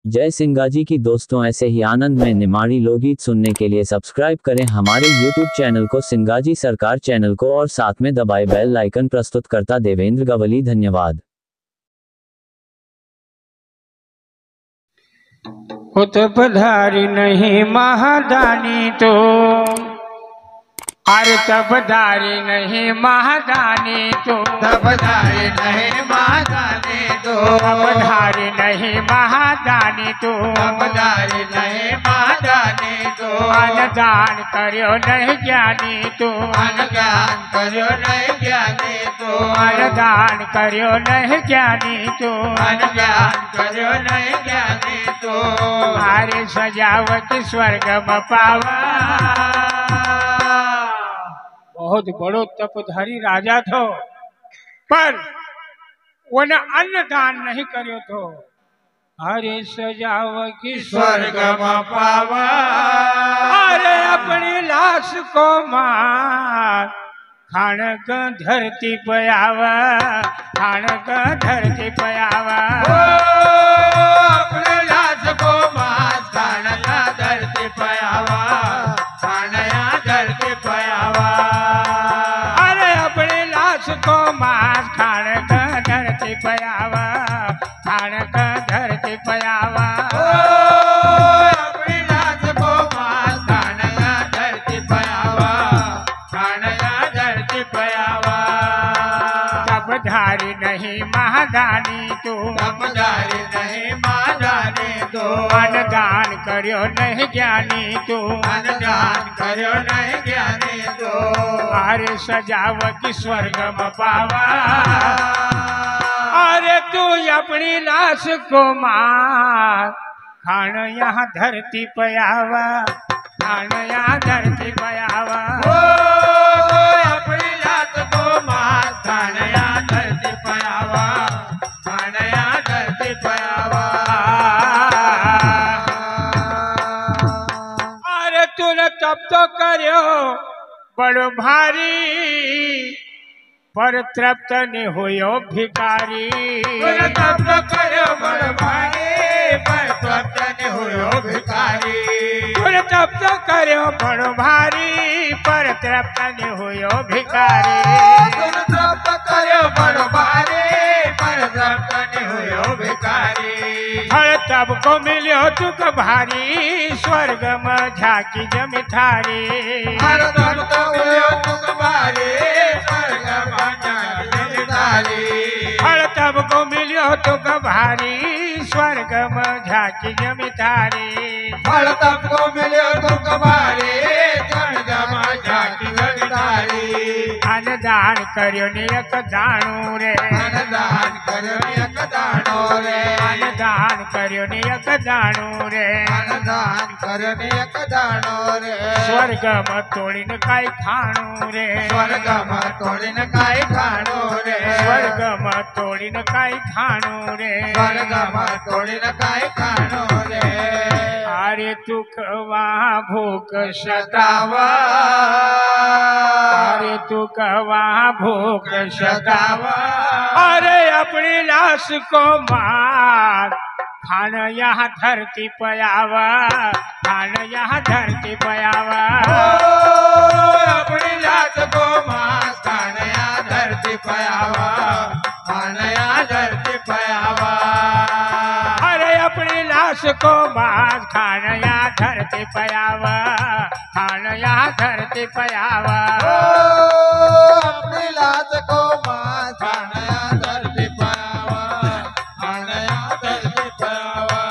जय सिंगाजी की दोस्तों, ऐसे ही आनंद में निमाड़ी लोकगीत सुनने के लिए सब्सक्राइब करें हमारे YouTube चैनल को, सिंगाजी सरकार चैनल को, और साथ में दबाए बेल आइकन। प्रस्तुतकर्ता देवेंद्र गवली। धन्यवाद। पधारी नहीं महादानी तो अरे तबदारी नहीं महादानी तो तबदारी नहीं महादानी तो तबदारी नहीं महादानी तो तबदारी नहीं महादानी तो अनदान करियो नहीं ज्ञानी तो अनज्ञान करो नहीं ज्ञानी तो अनदान करियो नहीं ज्ञानी तो अनज्ञान करो नहीं ज्ञानी तो अरे सजावट स्वर्ग में पावा। बहुत बड़ो तपधारी राजा थो, पर उन अन्न दान नहीं करियो थो। अरे सजाव की स्वर्ग में पावा। अरे अपनी लाश को मार खानक धरती पे आवा, खानक धरती पे आवा। अपने लाश को मास खाना धरती पे आवा, खाना धरती पे आवा। अरे अपनी लाश को मार खानक धरती पे आवा, खानक धरती पे आवा। अपनी लाश को मास खाना धरती पे आवा, खाना धरती पे आवा। तबधारी नहीं महादानी तू तबदारी नहीं महादानी तो अनदान करियो नहीं ज्ञानी तू अनदान करो नहीं ज्ञानी तो अरे सजावट स्वर्ग में पावा। अरे तू अपनी लाश को मार खान यहाँ धरती पे आवा, खान यहाँ धरती पे आवा। अपनी लाश को मास खाना धरती पे आवा, खाना धरती पे आवा। अरे तूने तब तो करियो बड़ो भारी, पर तृप्त नहीं हुयो भिकारी। तब तो करो बड़ भारी, पर तृप्त नहीं हुयो भिखारी। तूने तब तो करियो बड़ो भारी, पर तृप्त नहीं हुयो भिकारी। तुम तृप्त करो बड़ भारी, पर तृप्त नहीं हुयो भिखारी। फल तब को मिलियो तुक भारी, स्वर्ग में झाकी जमी थारी। हर तब तो हुयो तुम भारी, स्वर्ग में झाकी जमी। फल तब को मिलियो तुक भारी, स्वर्ग में झाकी जमी थारी। फल तब को मिलो तुम भारी, स्वर्ग में झाकी जमी। अनदान करियो नियक दाणू रे, अनदान करो एक दानो रे, अनदान करियो नियक दाणू रे। अनदान करो एक दानो रे। स्वर्ग में तोड़ीने काई खाणू रे, स्वर्ग में तोड़ीने काई खाणो रे, स्वर्ग में तोड़ीने काई खाणू रे। स्वर्ग में तोड़ीने काई खाणो रे। अरे तू वहाँ भूख सतावा, अरे तू वहाँ भूख सतावा। अरे अपनी लाश को मार खान यहाँ धरती पे आवा, खान यहाँ धरती पे आवा। अपनी लाश को मास खाना धरती पे आवा, खाना धरती पे आवा। अरे अपनी लाश को मार खान यहाँ धरती पे आवा, खान यहाँ धरती पे आवा। अपनी लाश को मास खाना धरती पे आवा, खाना धरती पे आवा।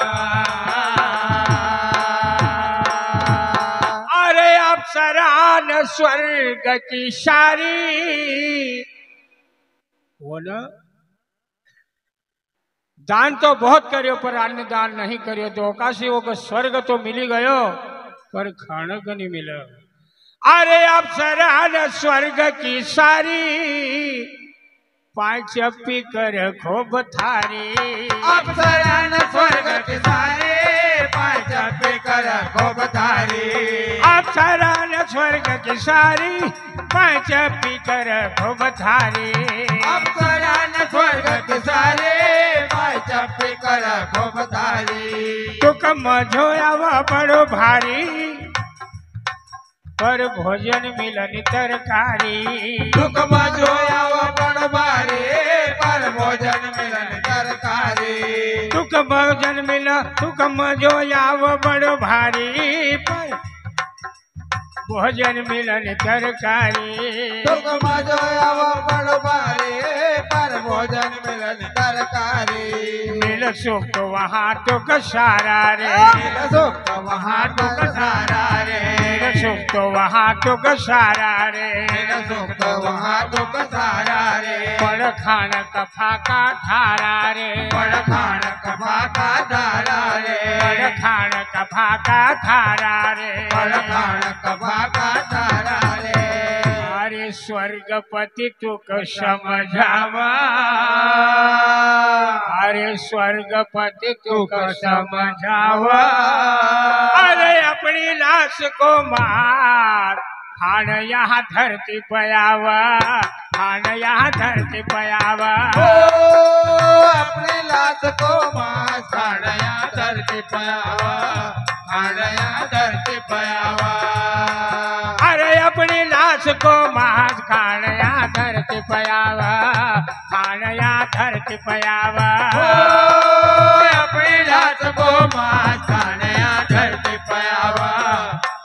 अरे अप्सरान स्वर्ग की सारी, वो न दान तो बहुत करियो पर अन्न दान नहीं करियो तो औकाशी वो स्वर्ग तो मिली गयो पर खानक नहीं मिला। अरे अप्सरान स्वर्ग की सारी, पांच पी कर खूब थारी। अप्सरान स्वर्ग की सारी, पांच पी कर खूब थारी। अप्सरान स्वर्ग की सारी, पांच पी कर खूब थारी। अप्सरान स्वर्ग की सारी, पांच पी कर खूब थारी। तुक मजो आव बड़ो भारी पर भोजन मिलन तरकारी दुख मजो आव बड़ भारी पर भोजन मिलन तरकारी तुक भोजन मिल तुक मजो आव बड़ो भारी पर भोजन मिलन तरकारी दुख मजो आव बड़ भारी पर भोजन मिलन तरकारी मिल सुख तो वहाँ तुक सारा रे मिल सुख वहाँ दुख सारा रे मिल सुख तो वहाँ तुक सारा रे मिल सुख वहाँ दुख सारा रे बड़ खान कफा का थारा रे बड़ खान कफा का धारा रे बड़ खान कफा का थारा रे बड़ खान कफा का धारा रे अरे स्वर्गपति तुक समझावा अरे स्वर्गपति तुक समझावा अरे अपनी लाश को मार खान यहाँ धरती पयावा खान यहाँ धरती पयावा ओ अपनी लाश को मास खाड़या धरती पयावा खाड़या धरती पयावा अरे अपनी लाश को मास खान यहाँ धरती पयावा खान यहाँ धरती पयावा ओ अपनी लाश को मास खाड़या धरती पयावा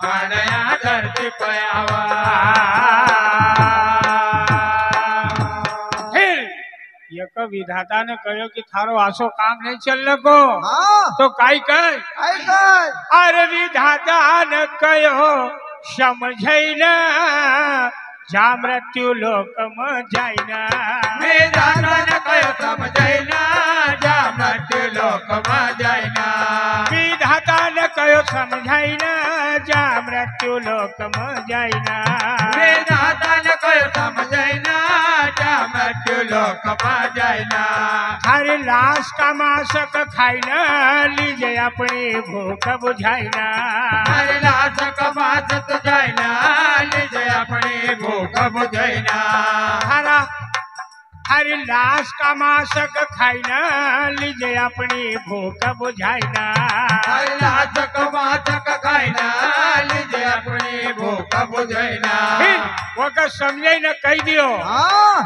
खाड़या धरती पयावा फिर एक विधाता ने कहो कि थारो आसो काम नहीं चल को हाँ तो काई कह आइकन अरे विधाता ने कहो समझै न जा मृत्यु लोक में जाय न विधान कयो समझैना जा मृत्यु लोक में जाइना विधाता ने कहो समझै न जा मृत्यु लोक में जाय न विधान कयो समझैना जा मृत्यु लोक में जाइना हर लाश का मासक खाई न लीजे अपनी भूख बुझाई न हर लाश कमासत जाइना लीजे अपनी भूख बुझैना हरा हर लाश का मासक खाई न लीजे अपनी भूख बुझाई न हर लाश कमासक खाइना लीजे अपनी भूख बुझैना वो का समझे न कह दियो हाँ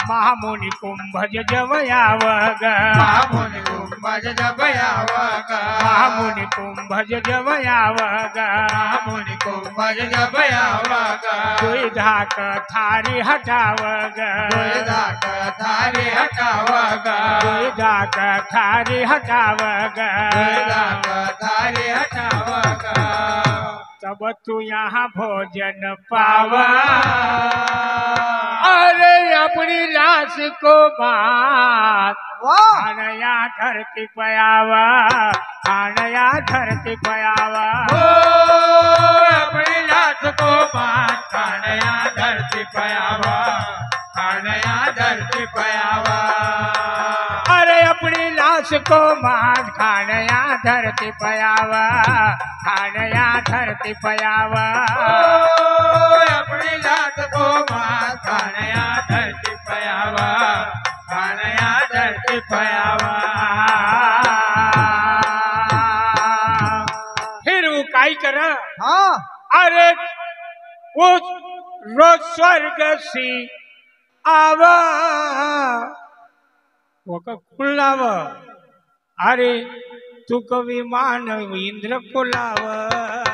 महामुनि कुंभज जवयावग महामुनि कुंभज जबयावग महामुनि कुंभज जवयावग महामुनि कुंभज जबयावग दुविधा का थारी हटावग दुविधा का थारी हटावग दुविधा का थारी हटावग दुविधा का थारी हटावग तब तू यहाँ भोजन पावा अरे अपनी लाश को मार खानया धरती पयावा खानया धरती पयावा ओ अपनी लाश को मार खानया धरती पयावा खानया धरती पयावा अरे अपनी लाश को मार खानया धरती पयावा खानया धरती पयावा ओ अपनी लाश को मार खानया धरती पयावा खानया धरती पयावा फिर वो काई कर हाँ अरे वो रोज स्वर्ग सी आवा वो का खुलाव अरे तू को विमान इंद्र खुलाव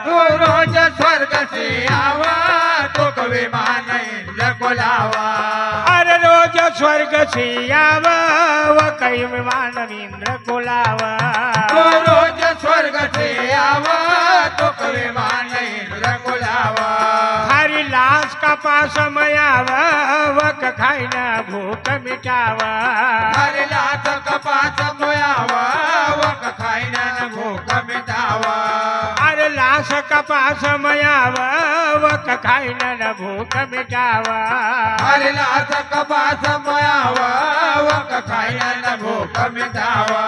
तू रोज स्वर्ग से आवा तो विमान इंद्र को लावा अरे रोज स्वर्ग से आवा वो कई विमान इंद्र खुलाव तू रोज स्वर्ग से आवा तो विमान इंद्र को लावा हरी लाश का पास मयावा वक खाई न भूख मिटावा हर लाश कपास मोयावा वक खाइना न भूख मिटावा अरे लाश का पास मयावा वक खाई न भूख मिटावा हर लाश कपास मोयावा वक खाइना न भूख मिटावा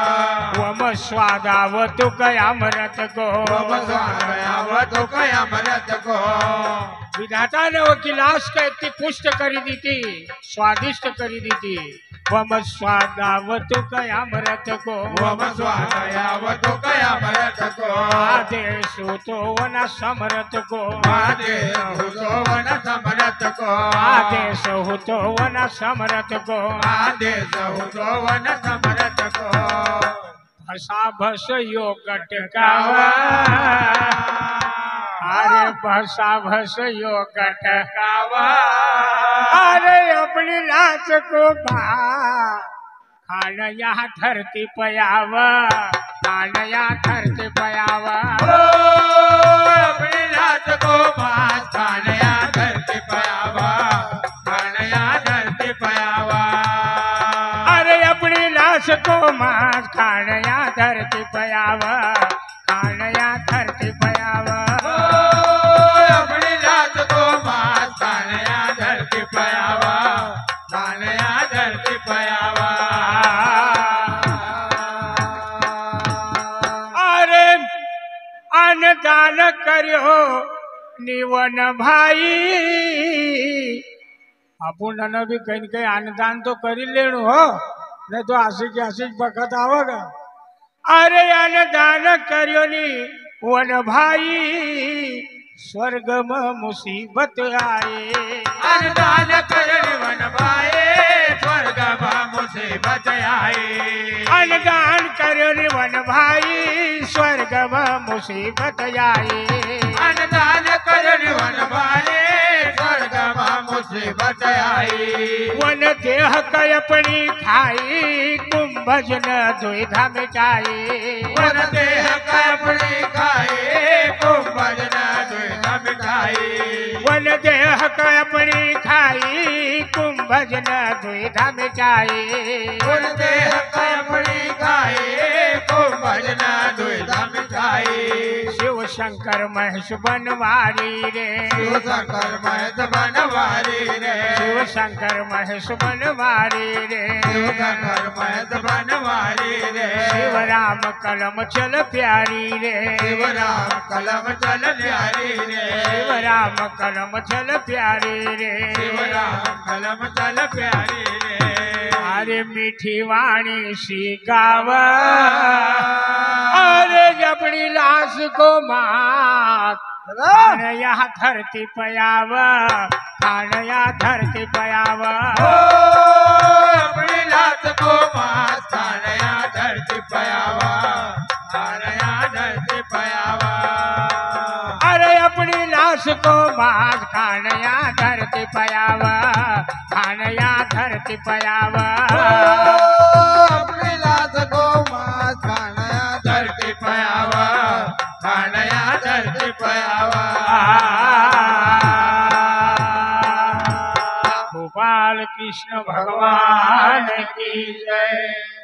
वम स्वादाव तु कयामरत को वम स्वामयाव तो कयामरत को विधाता ने वो गिलास का इतनी पुष्ट करी दी थी स्वादिष्ट करी दी थी वम स्वादाव तु कयामरत को वम स्वामयाव तो कयामरत को आदेशु तो वन समरथ को आदेश तो वन समरथ को आदेश हो तो वन समरथ को आदेश तो वन समरथ को भसा भस योग टकावा अरे भसा भस योग टकावा अरे अपनी लाश को खान यहाँ धरती पयावा खान यहाँ धरती पयावा अपनी लाश को मास खानया धरती पयावा खानया धरती पयावा अरे अपनी लाश को मास खानया धरती पयावा खानया धरती पयावा अपनी लाश को मास खानया धरती पयावा खानया धरती पयावा अरे अन्नदान कर्यो निवन भाई आपण भी कहीं कहीं अन्नदान तो करी लेणु हो नहीं तो आशिक बखत आवगा अरे अन्नदान कर्यो नी वन भाई स्वर्ग में मुसीबत आए अन्नदान करने वन भाई स्वर्ग में मुसीबत आए अन्नदान कर्यो नी वन भाई स्वर्ग में मुसीबत आए अन्नदान करने वन भाई स्वर्ग में मुसीबत आई वन देह कय अपनी खाई कुंभज न दुविधा मिटाई वन देह का अपनी खाए कुंभज न दुविधा मिटाई वन देह कय अपनी खाई कुंभज न दुविधा मिटाई वन देह का अपनी खाए कुंभज न दुविधा मिटाई शिव शंकर महेश बनवारी रे शिव शंकर महेश बनवारी रे शिव शंकर महेश बनवारी रे शिव शंकर महेश बनवारी रे शिव राम कलम चल प्यारी रे शिव राम कलम चल प्यारी रे शिव राम कलम चल प्यारी रे शिव राम कलम चल प्यारी रे अरे मीठी वाणी सी गावा अरे अपनी लाश को मात खान यहाँ धरती पयावा खान यहाँ धरती पयावा अपनी लाश को मास खानया धरती पयावा खानया धरती पयावा अरे अपनी लाश को मात खान यहाँ धरती पयावा खान यहाँ धरती पयावा अपनी लाश को मास खानया धरती पयावा खानया धरती पयावा गोपाल कृष्ण भगवान की जय।